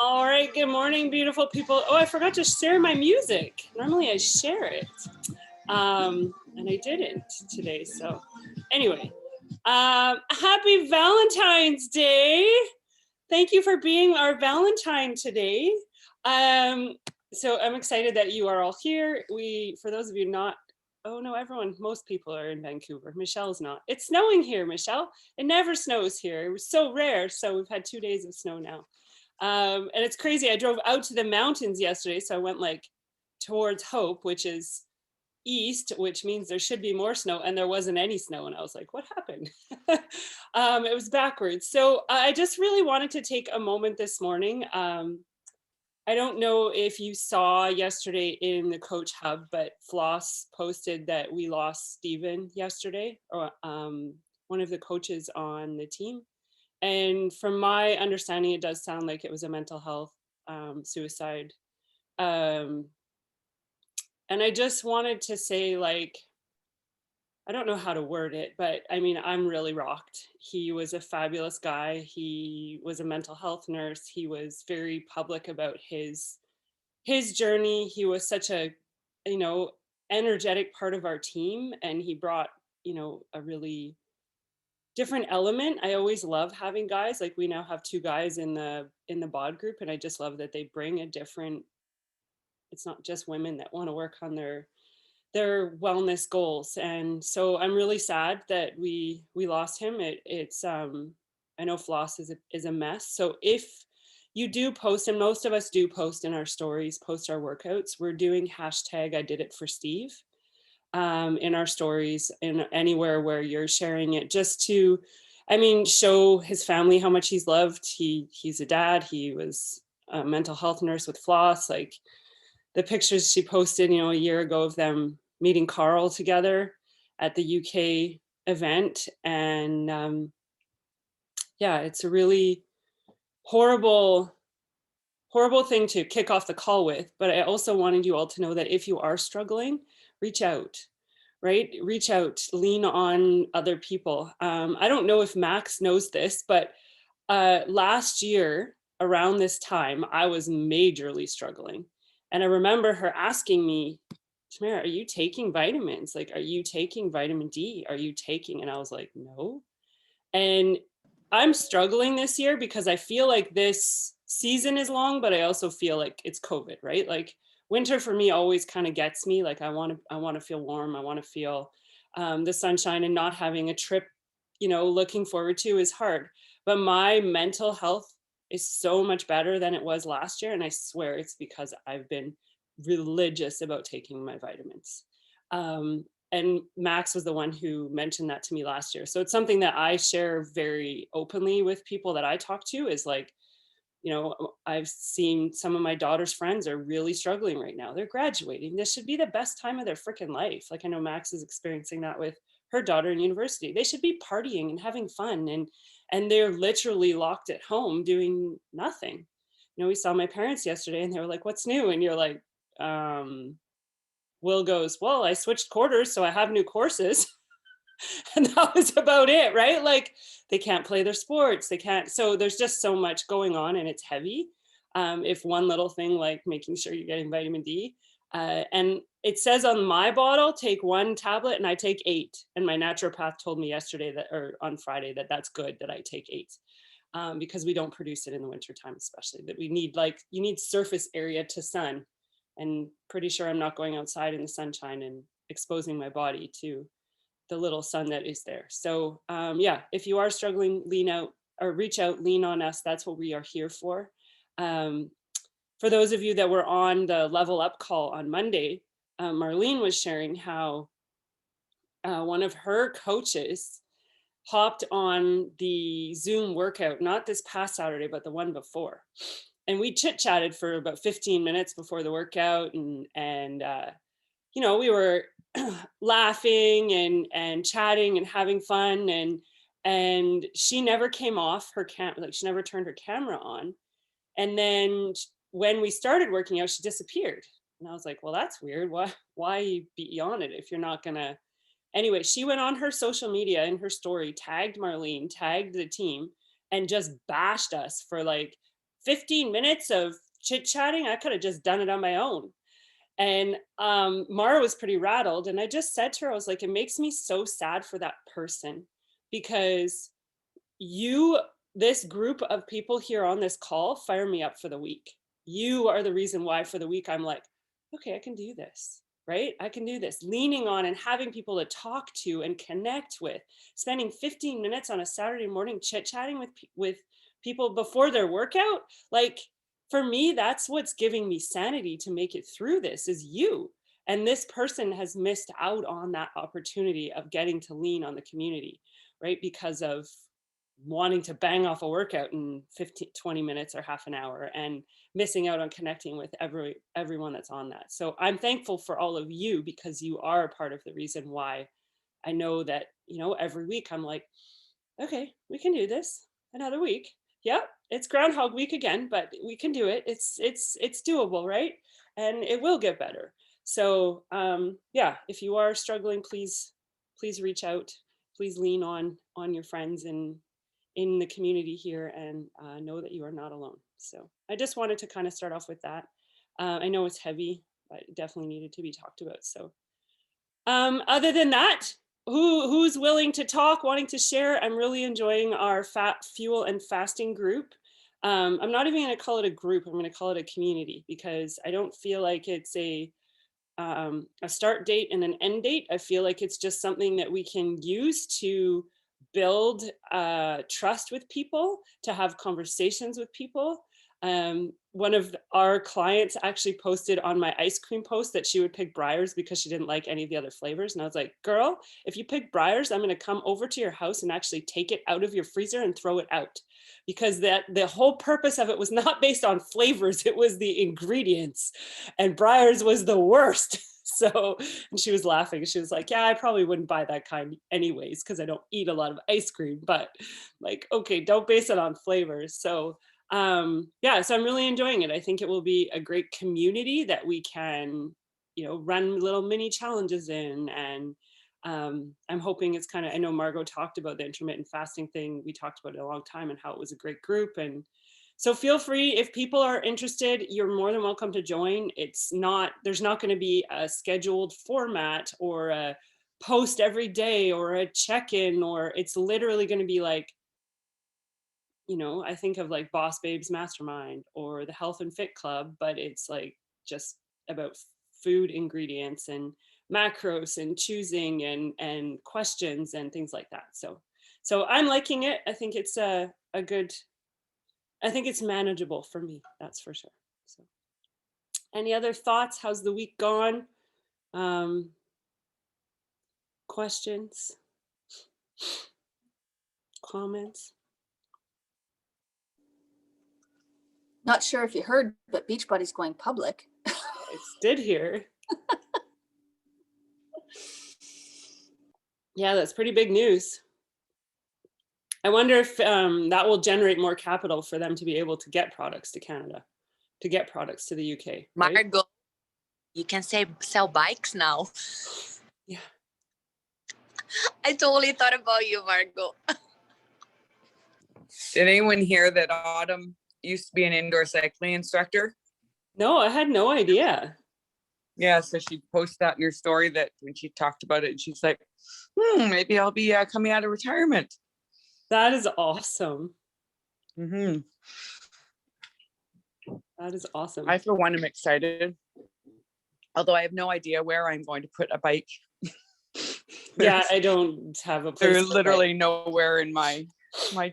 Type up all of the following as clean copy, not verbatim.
All right, good morning, beautiful people. Oh, I forgot to share my music. Normally I share it, and I didn't today. So anyway, happy Valentine's Day. Thank you for being our Valentine today. So I'm excited that you are all here. For those of you not, oh no, most people are in Vancouver. Michelle's not. It's snowing here, Michelle. It never snows here. It was so rare. So we've had 2 days of snow now. And it's crazy. I drove out to the mountains yesterday. So I went like towards Hope, which is east, which means there should be more snow, and there wasn't any snow. And I was like, what happened? It was backwards. So I just really wanted to take a moment this morning. I don't know if you saw yesterday in the Coach Hub, but Floss posted that we lost Steven yesterday, or one of the coaches on the team. And from my understanding, it does sound like it was a mental health suicide. And I just wanted to say, like, I don't know how to word it, but I mean, I'm really rocked. He was a fabulous guy. He was a mental health nurse. He was very public about his journey. He was such a, energetic part of our team, and he brought, a really different element. I always love having guys. Like, we now have 2 guys in the bod group, and I just love that they bring a different. It's not just women that want to work on their wellness goals. And so I'm really sad that we lost him. It's I know Floss is a mess. So if you do post, and most of us do post in our stories, post our workouts, we're doing hashtag I did it for Steve in our stories, and anywhere where you're sharing it, just to, show his family how much he's loved. He's a dad. He was a mental health nurse with Floss. Like, the pictures she posted, a year ago of them meeting Carl together at the UK event. And yeah, it's a really horrible thing to kick off the call with. But I also wanted you all to know that if you are struggling, reach out, right? Reach out, lean on other people. I don't know if Max knows this, but last year around this time, I was majorly struggling. And I remember her asking me, Tamara, are you taking vitamins? Like, are you taking vitamin D? Are you taking? And I was like, no. And I'm struggling this year because I feel like this season is long, but I also feel like it's COVID, right? Like, winter for me always kind of gets me. Like, I want to feel warm. I want to feel the sunshine, and not having a trip, looking forward to is hard. But my mental health is so much better than it was last year. And I swear it's because I've been religious about taking my vitamins. And Max was the one who mentioned that to me last year. So it's something that I share very openly with people that I talk to, is like, I've seen some of my daughter's friends are really struggling right now. They're graduating. This should be the best time of their freaking life. Like, I know Max is experiencing that with her daughter in university. They should be partying and having fun, and they're literally locked at home doing nothing. We saw my parents yesterday, and they were like, "What's new?" And you're like, Will goes, "Well, I switched quarters, so I have new courses." And that was about it, right? Like, they can't play their sports. They can't. So there's just so much going on, and it's heavy. If one little thing, like making sure you're getting vitamin D, and it says on my bottle, take 1 tablet, and I take 8. And my naturopath told me yesterday or on Friday, that that's good that I take 8. Because we don't produce it in the wintertime, especially, that we need, like, you need surface area to sun. And pretty sure I'm not going outside in the sunshine and exposing my body to the little sun that is there. So yeah, if you are struggling, lean out or reach out, lean on us. That's what we are here for. For those of you that were on the Level Up call on Monday, Marlene was sharing how one of her coaches hopped on the Zoom workout, not this past Saturday, but the one before. And we chit-chatted for about 15 minutes before the workout. And we were laughing and chatting and having fun. And she never came off her like, she never turned her camera on. And then when we started working out, she disappeared. And I was like, well, that's weird. Why be on it if you're not gonna? Anyway, she went on her social media, in her story, tagged Marlene, tagged the team, and just bashed us for like 15 minutes of chit-chatting, I could have just done it on my own. And Mara was pretty rattled. And I just said to her, I was like, it makes me so sad for that person, because this group of people here on this call fire me up for the week. You are the reason why for the week I'm like, okay, I can do this, right? I can do this. Leaning on and having people to talk to and connect with, spending 15 minutes on a Saturday morning chit-chatting with people before their workout. Like, for me, that's what's giving me sanity to make it through this, is you. And this person has missed out on that opportunity of getting to lean on the community, right? Because of wanting to bang off a workout in 20 minutes or half an hour, and missing out on connecting with everyone that's on that. So I'm thankful for all of you, because you are a part of the reason why I know that, every week I'm like, okay, we can do this another week. Yep, it's Groundhog Week again, but we can do it. It's doable, right? And it will get better. So yeah, if you are struggling, please reach out. Please lean on your friends in the community here, and know that you are not alone. So I just wanted to kind of start off with that. I know it's heavy, but it definitely needed to be talked about. So other than that, who's willing to talk, wanting to share? I'm really enjoying our fat fuel and fasting group. I'm not even going to call it a group. I'm going to call it a community, because I don't feel like it's a start date and an end date. I feel like it's just something that we can use to build trust with people, to have conversations with people. One of our clients actually posted on my ice cream post that she would pick Breyers because she didn't like any of the other flavors. And I was like, girl, if you pick Breyers, I'm going to come over to your house and actually take it out of your freezer and throw it out. Because the whole purpose of it was not based on flavors, it was the ingredients. And Breyers was the worst. So, and she was laughing. She was like, yeah, I probably wouldn't buy that kind anyways, because I don't eat a lot of ice cream. But like, okay, don't base it on flavors. So yeah, so I'm really enjoying it. I think it will be a great community that we can, run little mini challenges in. And I'm hoping it's kind of, I know Margot talked about the intermittent fasting thing. We talked about it a long time and how it was a great group. And so feel free, if people are interested, you're more than welcome to join. There's not going to be a scheduled format or a post every day or a check-in, or it's literally going to be like, I think of like Boss Babes Mastermind or the Health and Fit Club, but it's like just about food ingredients and macros and choosing and questions and things like that. So I'm liking it. I think it's I think it's manageable for me, that's for sure. So any other thoughts? How's the week gone? Questions? Comments? Not sure if you heard, but Beachbody's going public. I did hear. Yeah, that's pretty big news. I wonder if that will generate more capital for them to be able to get products to Canada, to get products to the UK. Right? Margot, you can sell bikes now. Yeah. I totally thought about you, Margot. Did anyone hear that Autumn used to be an indoor cycling instructor? No, I had no idea. Yeah, so she posted that in her story that when she talked about it, she's like, maybe I'll be coming out of retirement. That is awesome. Mm-hmm. That is awesome. I, for one, am excited. Although I have no idea where I'm going to put a bike. Yeah, I don't have a place. There's literally nowhere in my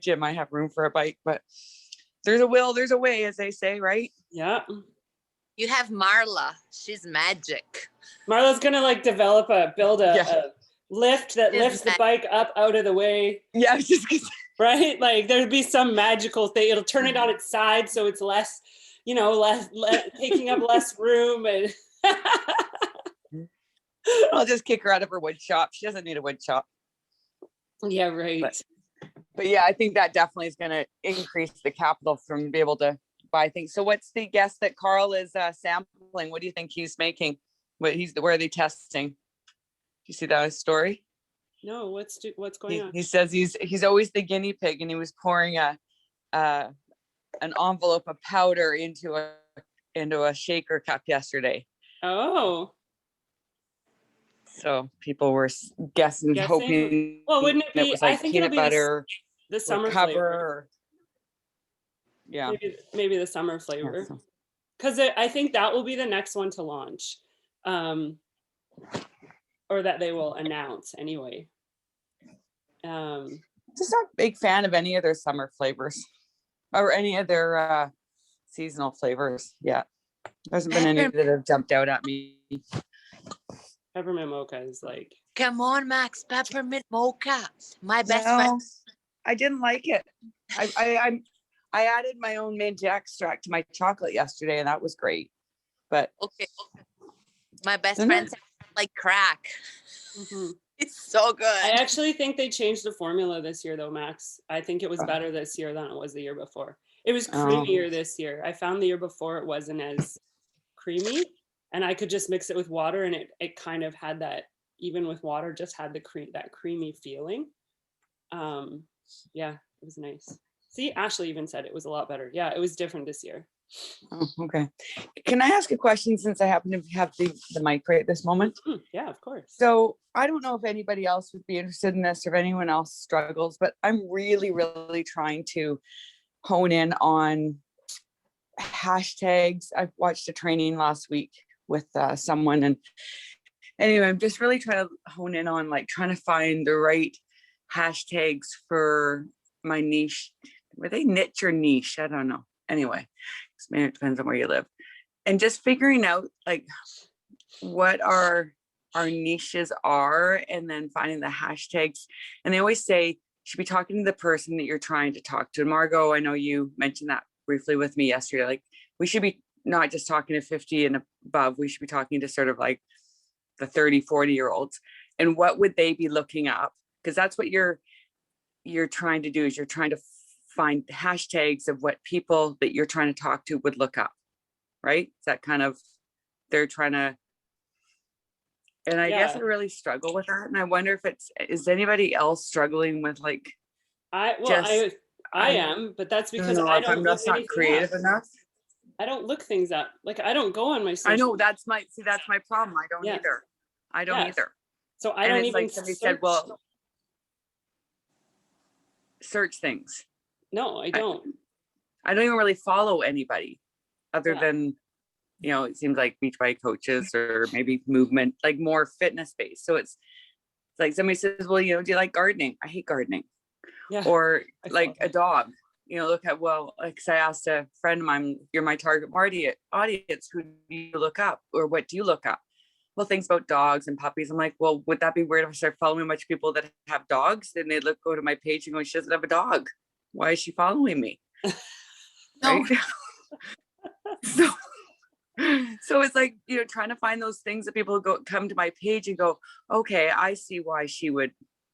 gym I have room for a bike, but there's a will, there's a way, as they say, right? Yeah. You have Marla. She's magic. Marla's gonna build a lift that lifts the bike up out of the way. Yeah, I was just gonna say. Right? Like there'd be some magical thing. It'll turn it on its side so it's less, taking up less room. And I'll just kick her out of her wood shop. She doesn't need a wood shop. Yeah, right. But yeah, I think that definitely is going to increase the capital from be able to buy things. So what's the guess that Carl is sampling? What do you think he's making? Where are they testing? Do you see that story? No, what's going on? He says he's always the guinea pig, and he was pouring a an envelope of powder into a shaker cup yesterday. Oh. So people were guessing, hoping. Well, wouldn't it be? was I like think it'll peanut be butter, the summer cover. flavor. Yeah. Maybe the summer flavor. Yeah, so. Because I think that will be the next one to launch, or that they will announce anyway. Just not a big fan of any of their summer flavors or any of their seasonal flavors. Yeah, there hasn't been any that have jumped out at me. Peppermint mocha is like. Come on, Max, peppermint mocha. My best friend. I didn't like it. I added my own mint extract to my chocolate yesterday, and that was great. But okay. My best friend said like crack. Mm-hmm. It's so good. I actually think they changed the formula this year, though, Max. I think it was better this year than it was the year before. It was creamier this year. I found the year before it wasn't as creamy, and I could just mix it with water, and it kind of had that, even with water, just had that creamy feeling. Yeah, it was nice. See, Ashley even said it was a lot better. Yeah, it was different this year. Oh, okay. Can I ask a question since I happen to have the mic right at this moment? Yeah, of course. So I don't know if anybody else would be interested in this or if anyone else struggles, but I'm really, really trying to hone in on hashtags. I watched a training last week with someone, and anyway, I'm just really trying to hone in on like trying to find the right hashtags for my niche. Were they niche or niche? I don't know. Anyway, maybe it depends on where you live. And just figuring out like what our niches are, and then finding the hashtags. And they always say you should be talking to the person that you're trying to talk to. And Margot, I know you mentioned that briefly with me yesterday. Like we should be not just talking to 50 and above. We should be talking to sort of like the 30, 40-year-olds. And what would they be looking up? Because that's what you're trying to do, is you're trying to find hashtags of what people that you're trying to talk to would look up, right? Is that kind of, they're trying to, and I guess I really struggle with that. And I wonder if is anybody else struggling with like, I am, but that's because I'm just not creative enough. I don't look things up. Like I don't go on my social. I know that's my problem. I don't either. I don't either. So I don't even like somebody said, well, search things. No, I don't. I don't even really follow anybody other than, it seems like Beachbody coaches or maybe movement, like more fitness based. So it's like somebody says, well, do you like gardening? I hate gardening. Yeah. Or like a dog, look at, like I asked a friend of mine, you're my target audience, who do you look up or what do you look up? Well, things about dogs and puppies. I'm like, well, would that be weird if I start following a bunch of people that have dogs? Then they go to my page and go, she doesn't have a dog. Why is she following me? Right? So it's like, trying to find those things that people come to my page and go, okay, I see why she would.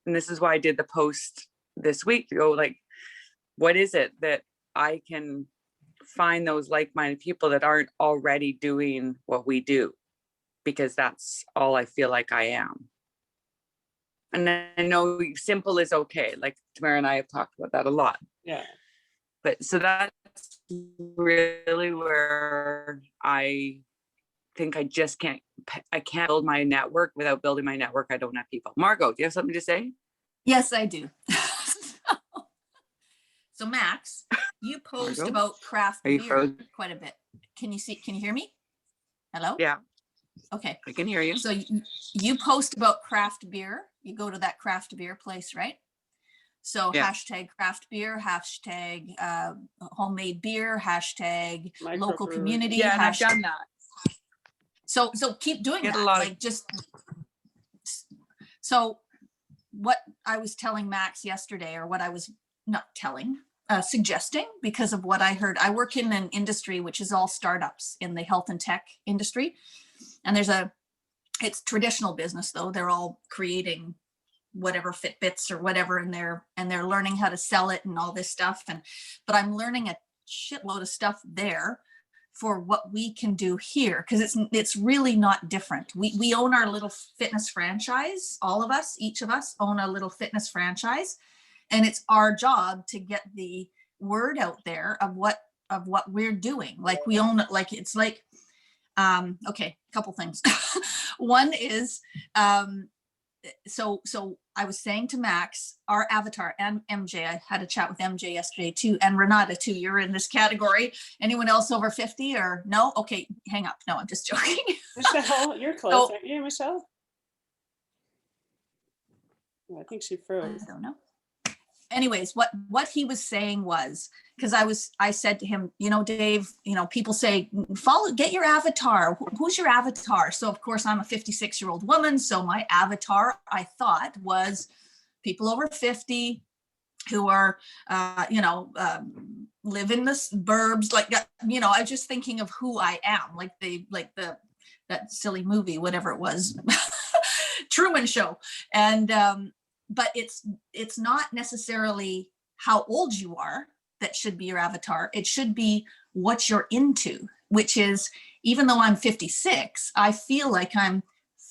And this is why I did the post this week to go like, what is it that I can find those like-minded people that aren't already doing what we do? Because that's all I feel like I am. And I know simple is okay. Like Tamara and I have talked about that a lot. Yeah. But so that's really where I think I can't build my network. Without building my network, I don't have people. Margot, do you have something to say? Yes, I do. So Max, you post Margot? about craft Are you beer frozen? quite a bit. Can you hear me? Hello? Yeah. Okay. I can hear you. So you post about craft beer. You go to that craft beer place, right? So hashtag craft beer, hashtag homemade beer, hashtag local community. Yeah, and I've done that. So keep doing that. Like so what I was telling Max yesterday, or what I was not telling, suggesting, because of what I heard. I work in an industry which is all startups in the health and tech industry. And it's traditional business though. They're all creating whatever Fitbits or whatever, and they're learning how to sell it and all this stuff. But I'm learning a shitload of stuff there for what we can do here, because it's really not different. We own our little fitness franchise. All of us, each of us own a little fitness franchise, and it's our job to get the word out there of what of what we're doing. Like we own it. Like it's like, okay, a couple things. One is, so I was saying to Max, our avatar, and MJ, I had a chat with MJ yesterday too, and Renata too. You're in this category. Anyone else over 50 or no? Okay, hang up. No, I'm just joking. Michelle, you're close, aren't you, Michelle? Oh, I think she froze. I don't know. Anyways, what he was saying was, because I said to him, you know, Dave, you know, people say, get your avatar. Who's your avatar? So of course I'm a 56-year-old woman. So my avatar, I thought, was people over 50 who are, live in the suburbs. Like, you know, I was just thinking of who I am, like that silly movie, whatever it was, Truman Show. And, but it's not necessarily how old you are that should be your avatar. It should be what you're into, which is, even though I'm 56, I feel like I'm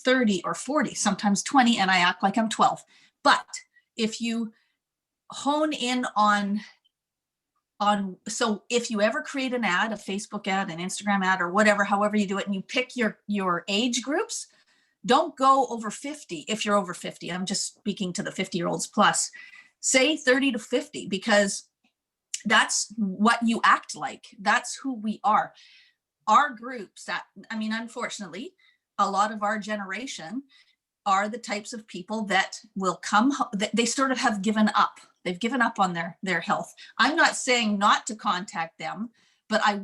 30 or 40, sometimes 20, and I act like I'm 12. But if you hone in on, so if you ever create an ad, a Facebook ad, an Instagram ad, or whatever, however you do it, and you pick your age groups, don't go over 50. If you're over 50, I'm just speaking to the 50-year-olds plus, say 30 to 50, because that's what you act like. That's who we are. Our groups unfortunately, a lot of our generation are the types of people that will come, they sort of have given up. They've given up on their health. I'm not saying not to contact them, but I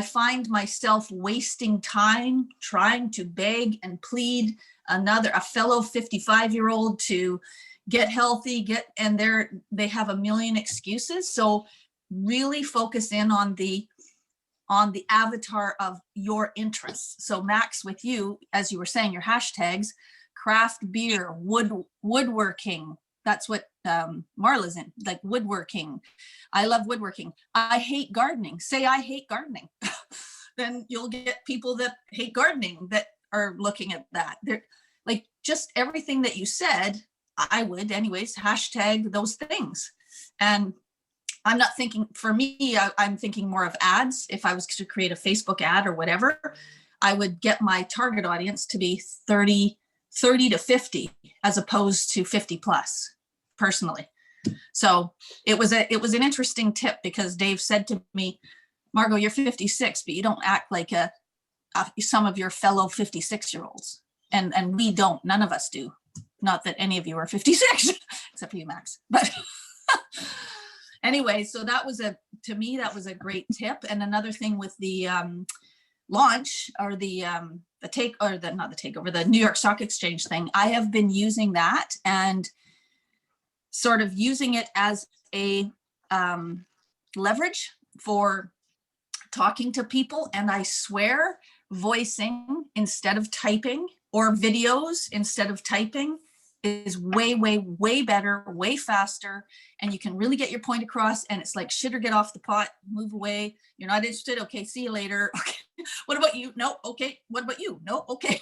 find myself wasting time trying to beg and plead a fellow 55-year-old to get healthy, and they have a million excuses. So really focus in on the avatar of your interests. So Max, with you, as you were saying, your hashtags, craft beer, woodworking. That's what Marla's in, like woodworking. I love woodworking. I hate gardening. Say I hate gardening. Then you'll get people that hate gardening that are looking at that. They're like, just everything that you said, I would anyways, hashtag those things. And I'm not thinking, for me, I'm thinking more of ads. If I was to create a Facebook ad or whatever, I would get my target audience to be 30 to 50, as opposed to 50 plus, personally. So it was an interesting tip, because Dave said to me, Margot, you're 56, but you don't act like some of your fellow 56-year-olds. And we don't, none of us do. Not that any of you are 56, except for you, Max. But anyway, so to me, that was a great tip. And another thing with the launch, or the New York Stock Exchange thing, I have been using that and sort of using it as a leverage for talking to people. And I swear, voicing instead of typing, or videos instead of typing, is way, way, way better, way faster. And you can really get your point across. And it's like, shit or get off the pot, move away. You're not interested. Okay, see you later. Okay. What about you? No. Okay. What about you? No. Okay.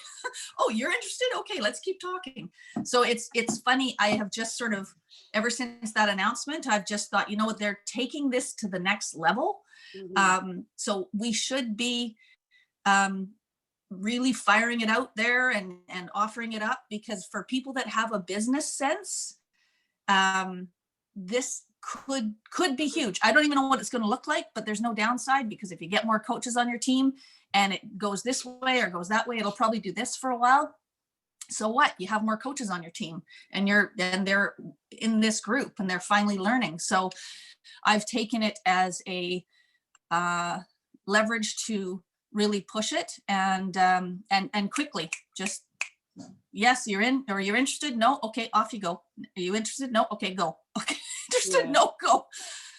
Oh, you're interested. Okay, let's keep talking. So it's funny. I have just sort of, ever since that announcement, I've just thought, you know what, they're taking this to the next level. Mm-hmm. So we should be really firing it out there and offering it up, because for people that have a business sense, this could be huge. I don't even know what it's going to look like, but there's no downside, because if you get more coaches on your team and it goes this way or goes that way, it'll probably do this for a while. So what? You have more coaches on your team, and they're in this group and they're finally learning. So I've taken it as a leverage to really push it and quickly. Just, yes, you're in, or you're interested. No. Okay. Off you go. Are you interested? No. Okay. Go. Okay. Interested? Yeah. No. Go.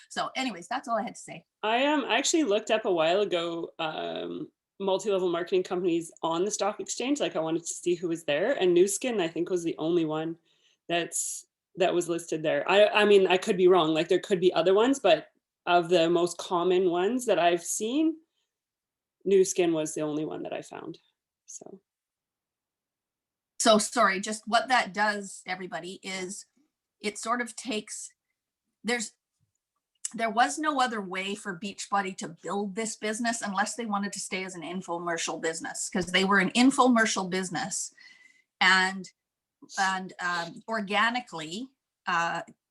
So anyways, that's all I had to say. I actually looked up a while ago, multi-level marketing companies on the stock exchange. Like, I wanted to see who was there, and New Skin, I think, was the only one that was listed there. I mean, I could be wrong. Like, there could be other ones, but of the most common ones that I've seen, New Skin was the only one that I found. So sorry, just what that does, everybody, is it sort of takes, there was no other way for Beachbody to build this business unless they wanted to stay as an infomercial business, because they were an infomercial business, and organically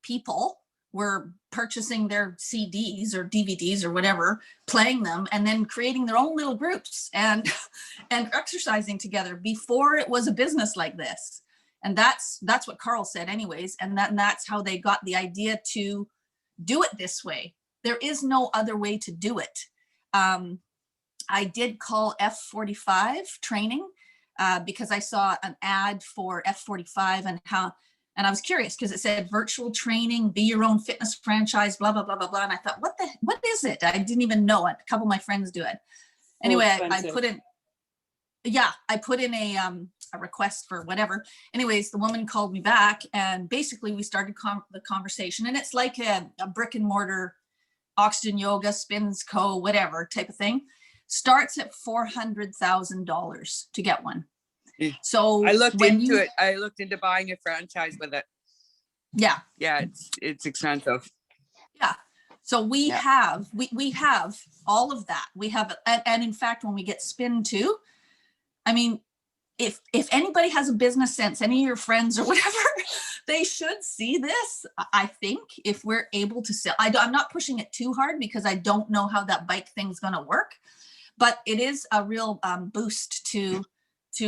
people were purchasing their CDs or DVDs or whatever, playing them, and then creating their own little groups and exercising together before it was a business like this. And that's what Carl said anyways. And that's how they got the idea to do it this way. There is no other way to do it. I did call F45 training because I saw an ad for F45 and I was curious because it said virtual training, be your own fitness franchise, blah, blah, blah, blah, blah. And I thought, what is it? I didn't even know it. A couple of my friends do it. Anyway, I put in a request for whatever. Anyways, the woman called me back and basically we started the conversation, and it's like a brick and mortar Oxygen Yoga, Spins Co, whatever type of thing. Starts at $400,000 to get one. So I looked into it. I looked into buying a franchise with it. Yeah. Yeah, it's expensive. Yeah. So we have all of that. We have, and in fact, when we get Spin too, I mean, if anybody has a business sense, any of your friends or whatever, they should see this. I think if we're able to sell, I'm not pushing it too hard because I don't know how that bike thing's going to work, but it is a real boost to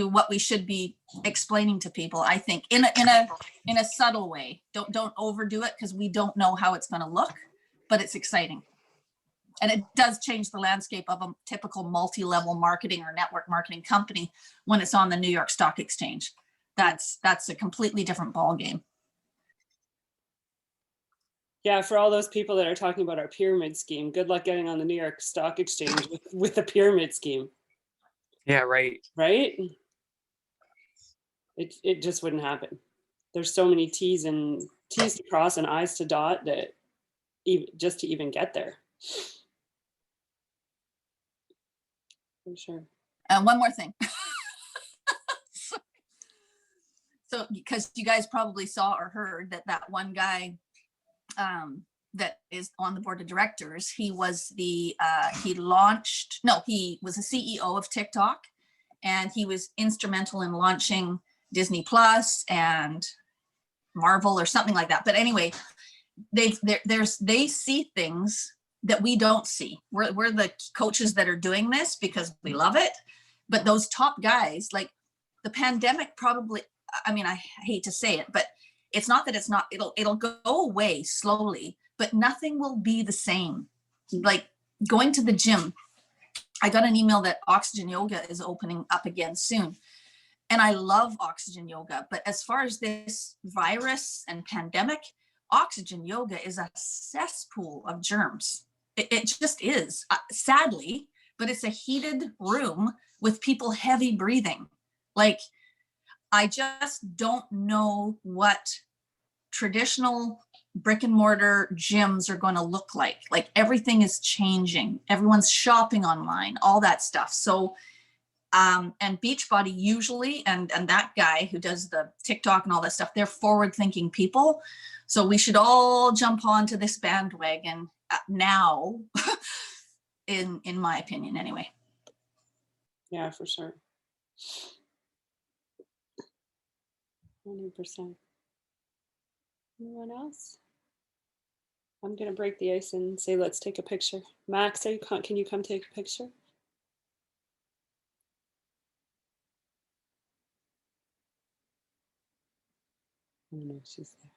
what we should be explaining to people. I think in a subtle way. Don't overdo it because we don't know how it's going to look, but it's exciting. And it does change the landscape of a typical multi-level marketing or network marketing company when it's on the New York Stock Exchange. That's a completely different ballgame. Yeah, for all those people that are talking about our pyramid scheme, good luck getting on the New York Stock Exchange with a pyramid scheme. Yeah, right. Right? It just wouldn't happen. There's so many T's to cross and I's to dot that just to even get there. For sure. One more thing. So, because you guys probably saw or heard that one guy that is on the board of directors, he was he was a CEO of TikTok, and he was instrumental in launching Disney Plus and Marvel or something like that. But anyway, they see things that we don't see. We're the coaches that are doing this because we love it. But those top guys, like the pandemic probably, I mean, I hate to say it, but it's not that it's not, it'll go away slowly, but nothing will be the same. Like going to the gym, I got an email that Oxygen Yoga is opening up again soon. And I love Oxygen Yoga, but as far as this virus and pandemic, Oxygen Yoga is a cesspool of germs. It just is, sadly, but it's a heated room with people heavy breathing. Like, I just don't know what traditional brick and mortar gyms are going to look like. Like, everything is changing. Everyone's shopping online, all that stuff. So, and Beachbody usually, and that guy who does the TikTok and all that stuff, they're forward-thinking people. So we should all jump onto this bandwagon now, in my opinion, anyway. Yeah, for sure. 100%. Anyone else? I'm gonna break the ice and say, let's take a picture. Max, can you come take a picture? I don't know if she's there.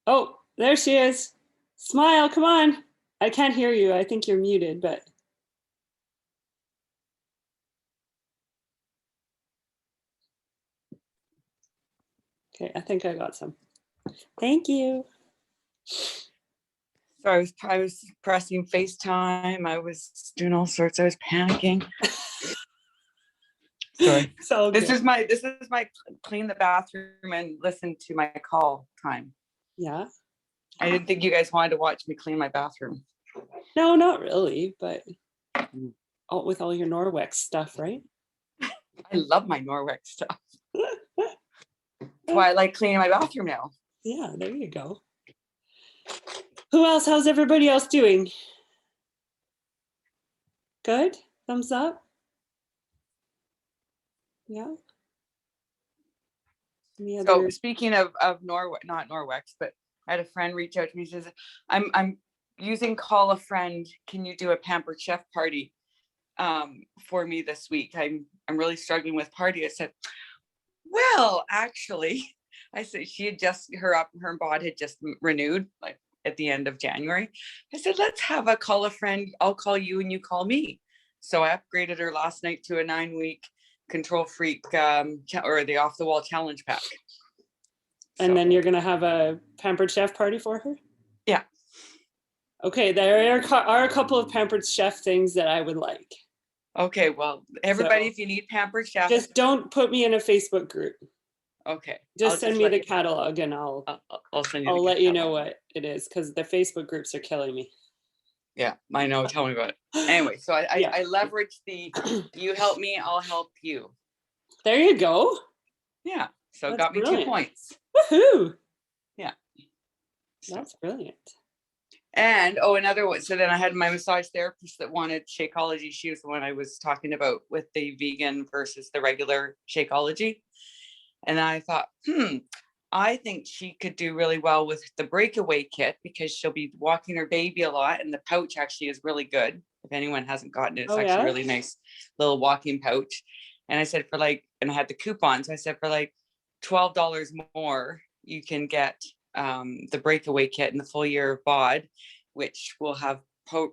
Oh, there she is. Smile, come on. I can't hear you. I think you're muted, but. Okay, I think I got some. Thank you. So I was pressing FaceTime. I was doing all sorts. I was panicking. Sorry. So this is my clean the bathroom and listen to my call time. Yeah. I didn't think you guys wanted to watch me clean my bathroom. No, not really, but with all your Norwex stuff, right? I love my Norwex stuff. That's why I like cleaning my bathroom now. Yeah, there you go. Who else? How's everybody else doing? Good? Thumbs up? Yeah. Any So other? speaking of not Norwex, but I had a friend reach out to me. She says, I'm using Call a Friend. Can you do a Pampered Chef party for me this week? I'm really struggling with party. I said, well, actually, I said she had just her bod had just renewed like at the end of January. I said, let's have a Call a Friend. I'll call you and you call me. So I upgraded her last night to a 9-week Control Freak or the Off the Wall Challenge pack. And then you're gonna have a Pampered Chef party for her? Yeah. Okay, there are a couple of Pampered Chef things that I would like. Okay, well, everybody, So, if you need Pampered Chef, just don't put me in a Facebook group. okay. Just send me the catalog and I'll send you. I'll let you know what it is, because the Facebook groups are killing me. Yeah, I know. Tell me about it. Anyway, so I leverage the you help me, I'll help you. There you go. Yeah. So That's got me brilliant. 2 points. Woohoo! Yeah. So. That's brilliant. And another one. So then I had my massage therapist that wanted Shakeology. She was the one I was talking about with the vegan versus the regular Shakeology. And I thought, I think she could do really well with the breakaway kit because she'll be walking her baby a lot. And the pouch actually is really good. If anyone hasn't gotten it, it's actually a really nice little walking pouch. And I said and I had the coupons. So I said for like $12 more, you can get the breakaway kit and the full year of bod, which will have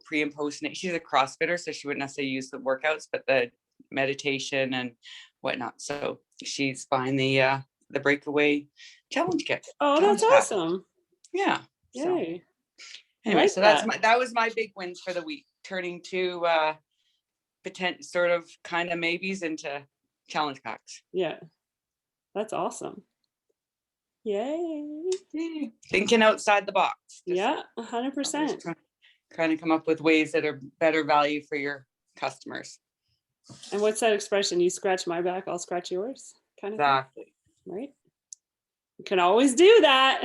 pre and post. She's a CrossFitter, so she wouldn't necessarily use the workouts, but the meditation and whatnot. So she's buying the breakaway challenge kit. Oh, that's awesome. Yeah. Yay. So, anyway, so that was my big wins for the week, turning two potential sort of kind of maybes into challenge packs. Yeah. That's awesome. Yay. Thinking outside the box. Yeah, 100%. Trying to come up with ways that are better value for your customers. And what's that expression? You scratch my back, I'll scratch yours, kind of exactly thing, right? You can always do that.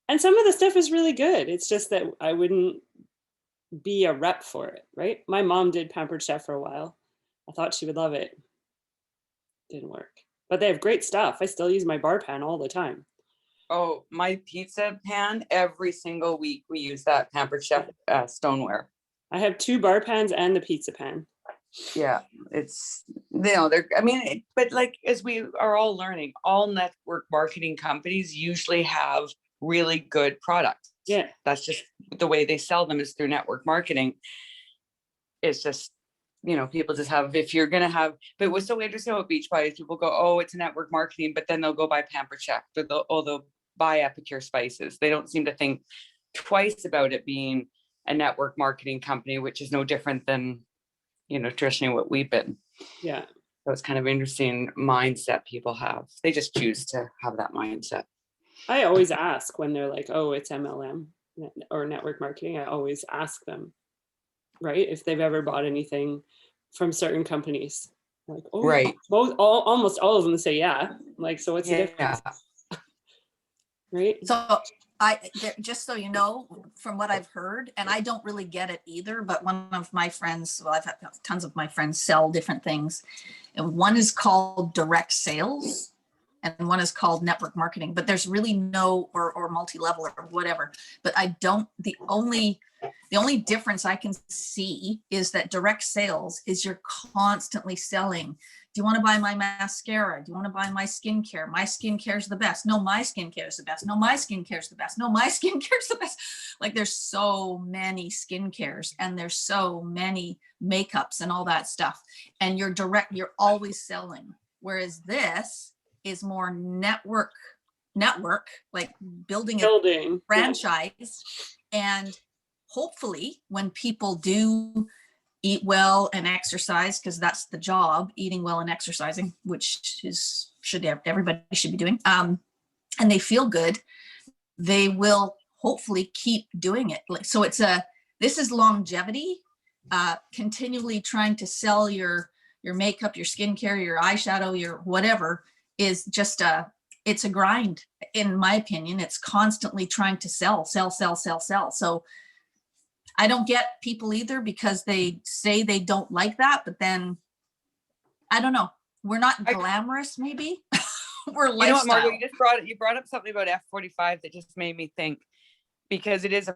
And some of the stuff is really good. It's just that I wouldn't be a rep for it, right? My mom did Pampered Chef for a while. I thought she would love it. Didn't work. But they have great stuff. I still use my bar pan all the time. Oh, my pizza pan, every single week we use that Pampered Chef stoneware. I have 2 bar pans and the pizza pan. Yeah, it's, but like, as we are all learning, all network marketing companies usually have really good products. Yeah. That's just the way they sell them, is through network marketing. It's just, people just have, if you're going to have, but what's so interesting about Beachbody is people go, oh, it's a network marketing, but then they'll go buy Pampered Chef, or they'll buy Epicure spices. They don't seem to think twice about it being a network marketing company, which is no different than, traditionally what we've been. Yeah. So it's kind of interesting mindset people have. They just choose to have that mindset. I always ask when they're like, oh, it's MLM or network marketing. I always ask them, right, if they've ever bought anything from certain companies. Like, oh, right. Almost all of them say, yeah. Like, so what's the difference? Right. So just so you know, from what I've heard, and I don't really get it either, but one of my friends, well, I've had tons of my friends sell different things. And one is called direct sales and one is called network marketing, but there's really no, or multi-level or whatever. But the only difference I can see is that direct sales is you're constantly selling. Do you want to buy my mascara? Do you want to buy my skincare? My skincare is the best. No, my skincare is the best. No, my skincare is the best. No, my skincare is the best. Like, there's so many skinccares and there's so many makeups and all that stuff. And you're always selling. Whereas this is more network, like building a franchise. And hopefully when people do eat well and exercise, because that's the job, eating well and exercising, which everybody should be doing, and they feel good, they will hopefully keep doing it. So this is longevity, continually trying to sell your makeup, your skincare, your eyeshadow, your whatever, is just it's a grind, in my opinion. It's constantly trying to sell. So I don't get people either, because they say they don't like that, but then I don't know. We're not glamorous, maybe. We're lifestyle. You know what, Margot, you brought up something about F45 that just made me think, because it is a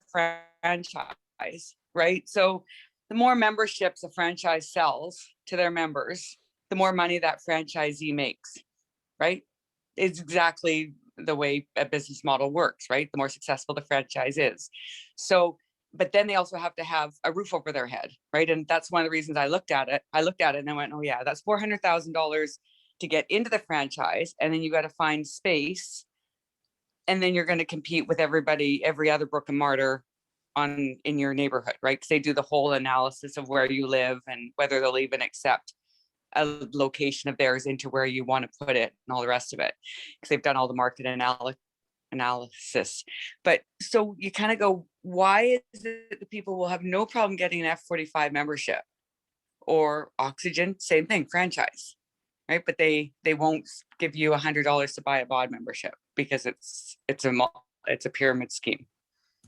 franchise, right? So the more memberships a franchise sells to their members, the more money that franchisee makes, right? It's exactly the way a business model works, right? The more successful the franchise is. So, but then they also have to have a roof over their head, right? And that's one of the reasons I looked at it and I went, oh yeah, that's $400,000 to get into the franchise. And then you got to find space. And then you're going to compete with everybody, every other brick and mortar in your neighborhood, right? Because they do the whole analysis of where you live and whether they'll even accept a location of theirs into where you want to put it and all the rest of it, because they've done all the market analysis. But so you kind of go, why is it that people will have no problem getting an F45 membership, or Oxygen, same thing, franchise, right? But they won't give you $100 to buy a bod membership, because it's a pyramid scheme.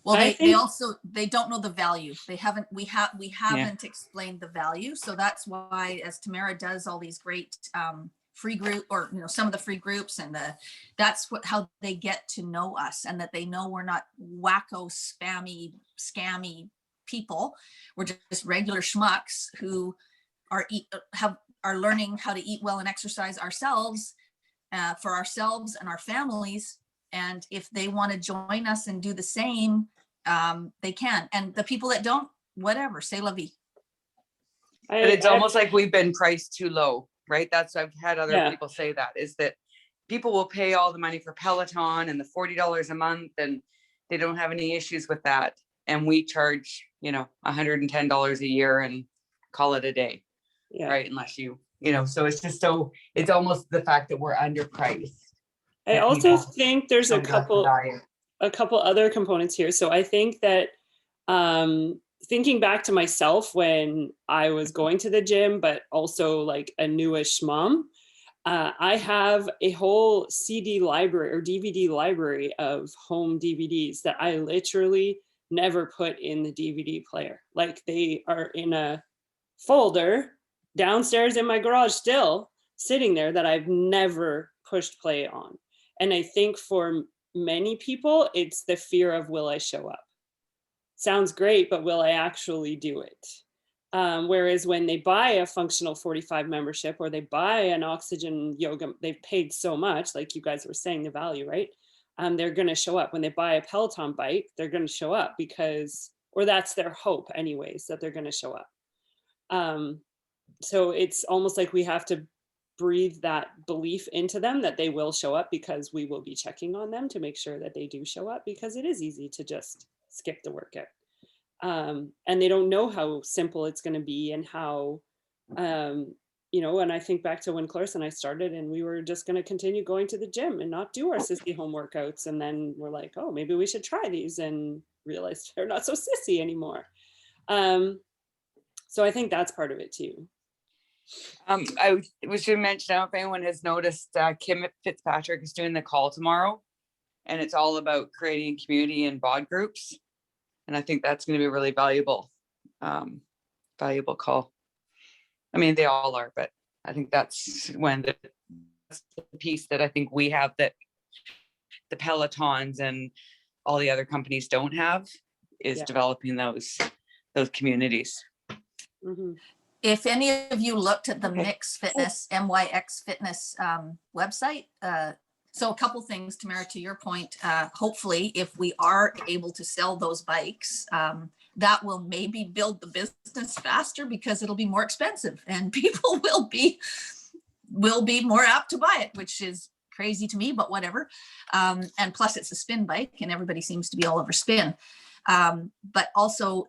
Well, they don't know the value. We haven't explained the value. So that's why, as Tamara does all these great free group, or some of the free groups, and that's how they get to know us, and that they know we're not wacko, spammy, scammy people. We're just regular schmucks who are learning how to eat well and exercise ourselves, for ourselves and our families. And if they want to join us and do the same, they can. And the people that don't, whatever, c'est la vie. But it's almost like we've been priced too low, right? I've had other people say that, is that people will pay all the money for Peloton and the $40 a month, and they don't have any issues with that. And we charge, $110 a year and call it a day, right? Unless so it's just it's almost the fact that we're underpriced. I also think there's a couple other components here. So I think that thinking back to myself when I was going to the gym, but also like a newish mom, I have a whole CD library or DVD library of home DVDs that I literally never put in the DVD player. Like, they are in a folder downstairs in my garage, still sitting there, that I've never pushed play on. And I think for many people, it's the fear of, will I show up? Sounds great, but will I actually do it? Whereas when they buy a functional 45 membership, or they buy an Oxygen yoga, they've paid so much, like you guys were saying, the value, right? They're going to show up. When they buy a Peloton bike, they're going to show up, or that's their hope anyways, that they're going to show up. So it's almost like we have to breathe that belief into them that they will show up, because we will be checking on them to make sure that they do show up, because it is easy to just skip the workout. And they don't know how simple it's going to be, and how, and I think back to when Clarissa and I started, and we were just going to continue going to the gym and not do our sissy home workouts. And then we're like, oh, maybe we should try these, and realized they're not so sissy anymore. So I think that's part of it too. I was going to mention, I don't know if anyone has noticed, Kim Fitzpatrick is doing the call tomorrow, and it's all about creating community and bod groups. And I think that's going to be a really valuable call. I mean, they all are, but I think that's the piece that I think we have, that the Pelotons and all the other companies don't have, is developing those communities. Mm-hmm. If any of you looked at the Mix Fitness, MYX Fitness website, so a couple things, Tamara, to your point, hopefully if we are able to sell those bikes, that will maybe build the business faster, because it'll be more expensive, and people will be more apt to buy it, which is crazy to me, but whatever. And plus it's a spin bike, and everybody seems to be all over spin. But also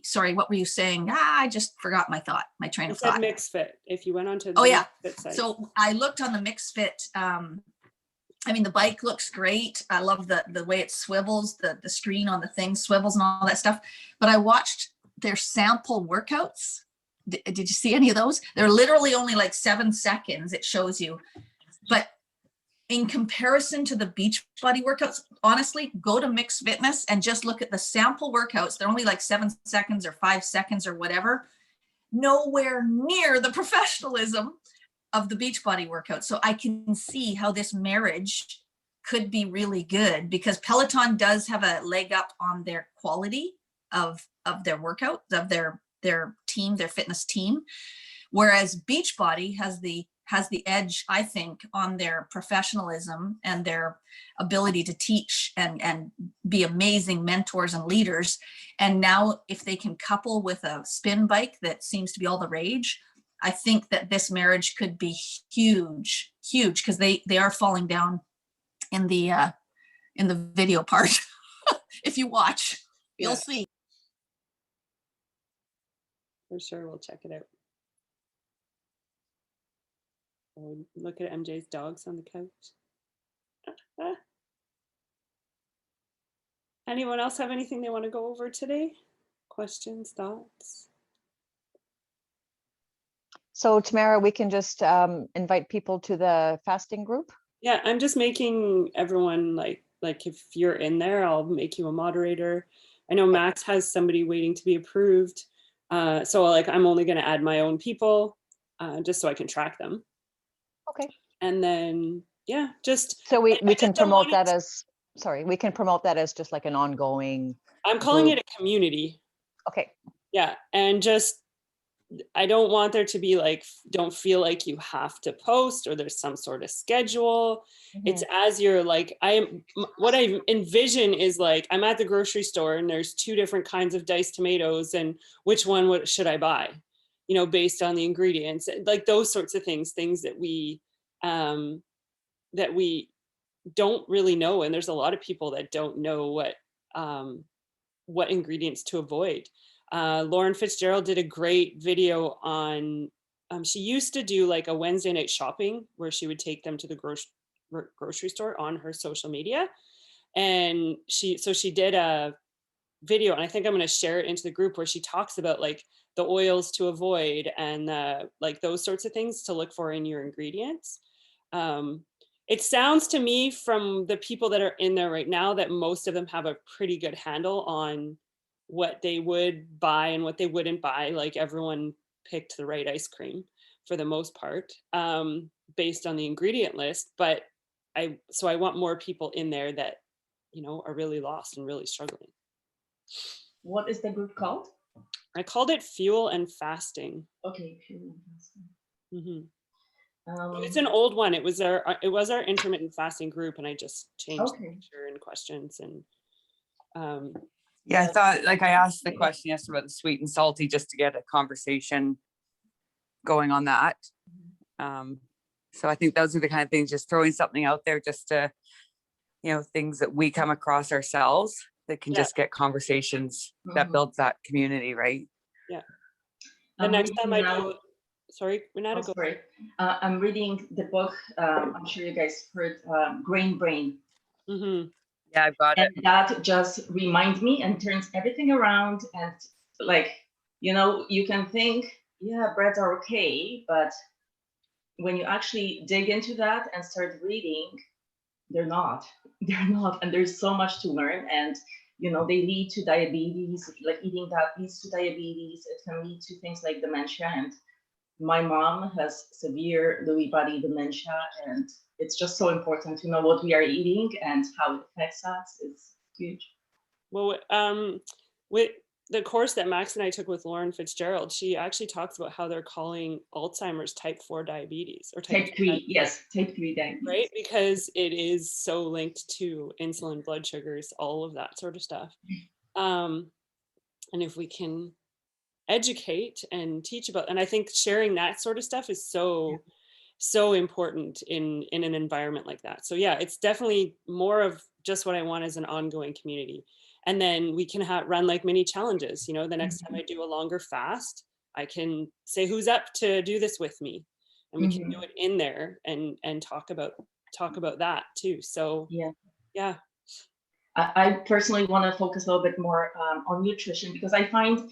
sorry, what were you saying? I just forgot my train of thought. Mixfit. If you went onto the Mixfit site. So I looked on the Mixfit. I mean, the bike looks great. I love the way it swivels, the screen on the thing swivels and all that stuff. But I watched their sample workouts. Did you see any of those? They're literally only like 7 seconds. It shows you, but in comparison to the Beachbody workouts, honestly, go to Mixed Fitness and just look at the sample workouts. They're only like 7 seconds or 5 seconds or whatever. Nowhere near the professionalism of the Beachbody workout. So I can see how this marriage could be really good, because Peloton does have a leg up on their quality of their workout, of their team, their fitness team. Whereas Beachbody has the edge, I think, on their professionalism and their ability to teach and be amazing mentors and leaders. And now if they can couple with a spin bike that seems to be all the rage, I think that this marriage could be huge, because they are falling down in the video part. If you watch, you'll see. For sure, we'll check it out. Oh, look at MJ's dogs on the couch. Anyone else have anything they want to go over today? Questions, thoughts? So Tamara, we can just invite people to the fasting group? Yeah, I'm just making everyone like if you're in there, I'll make you a moderator. I know Max has somebody waiting to be approved. So like I'm only going to add my own people just so I can track them. Okay. And then, yeah, just. So we can promote that as, sorry, we can promote that as just like an ongoing. I'm calling it a community. Okay. Yeah. And just, I don't want there to be like, don't feel like you have to post or there's some sort of schedule. Mm-hmm. It's as you're like, what I envision is like, I'm at the grocery store and there's 2 different kinds of diced tomatoes and which one should I buy? You know, based on the ingredients, like those sorts of things that we don't really know. And there's a lot of people that don't know what ingredients to avoid. Lauren Fitzgerald did a great video on, she used to do like a Wednesday night shopping where she would take them to the grocery store on her social media. And she did a video, and I think I'm going to share it into the group, where she talks about like the oils to avoid and like those sorts of things to look for in your ingredients. It sounds to me from the people that are in there right now that most of them have a pretty good handle on what they would buy and what they wouldn't buy. Like everyone picked the right ice cream for the most part, based on the ingredient list. But I want more people in there that, you know, are really lost and really struggling. What is the group called? I called it Fuel and Fasting. Okay, Fuel and Fasting. Mm-hmm. It's an old one. It was our intermittent fasting group, and I just changed the picture and questions and. Yeah, I thought, like, I asked the question yesterday about the sweet and salty just to get a conversation going on that. So I think those are the kind of things, just throwing something out there, just to, you know, things that we come across ourselves that can just get conversations that builds that community, right? Yeah. The next time I do, sorry, Renata, go. Sorry. I'm reading the book. I'm sure you guys heard Grain Brain. Mm-hmm. Yeah, I've got it. And that just reminds me and turns everything around. And like, you know, you can think, yeah, breads are okay, but when you actually dig into that and start reading, they're not. And there's so much to learn. And, you know, they lead to diabetes. Like eating that leads to diabetes. It can lead to things like dementia. And my mom has severe Lewy body dementia, and it's just so important to know what we are eating and how it affects us. It's huge. Well, with the course that Max and I took with Lauren Fitzgerald, she actually talks about how they're calling Alzheimer's type 4 diabetes, or type 3. Yes, type 3 diabetes. Right, because it is so linked to insulin, blood sugars, all of that sort of stuff. And if we can educate and teach about, and I think sharing that sort of stuff is so important in an environment like that. So yeah, it's definitely more of just what I want as an ongoing community. And then we can run like mini challenges. You know, the next time I do a longer fast, I can say who's up to do this with me, and we can do it in there and talk about that too. So yeah. I personally want to focus a little bit more on nutrition, because I find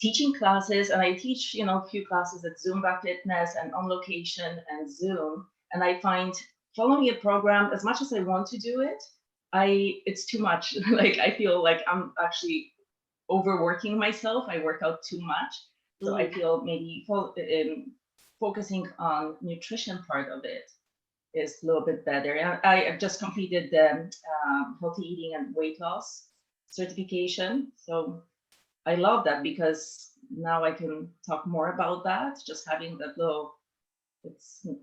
teaching classes, and I teach, you know, a few classes at Zumba Fitness and On Location and Zoom, and I find following a program, as much as I want to do it, it's too much. Like I feel like I'm actually overworking myself. I work out too much. So I feel maybe focusing on nutrition part of it is a little bit better. And I have just completed the healthy eating and weight loss certification. So I love that because now I can talk more about that. Just having that little,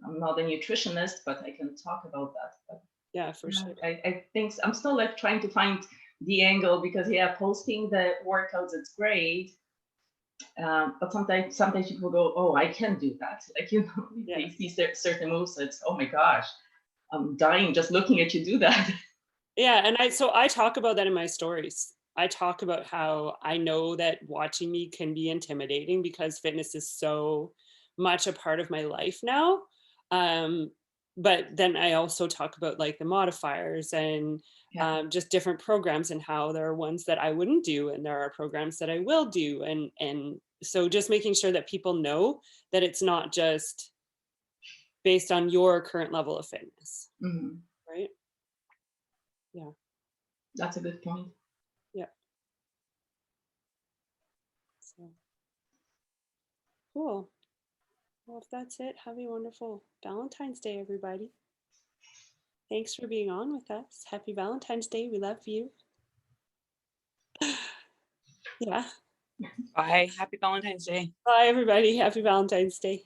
I'm not a nutritionist, but I can talk about that. But, yeah, for sure. I think I'm still like trying to find the angle because posting the workouts, it's great. But sometimes people go, oh, I can't do that. Like, they see certain moves. So it's, oh my gosh, I'm dying just looking at you do that. Yeah. And I talk about that in my stories. I talk about how I know that watching me can be intimidating because fitness is so much a part of my life now. But then I also talk about like the modifiers and just different programs and how there are ones that I wouldn't do and there are programs that I will do. And so just making sure that people know that it's not just based on your current level of fitness, right? Yeah. That's a good point. Yeah. So cool. Well, if that's it, have a wonderful Valentine's Day, everybody. Thanks for being on with us. Happy Valentine's Day. We love you. Yeah. Bye. Happy Valentine's Day. Bye, everybody. Happy Valentine's Day.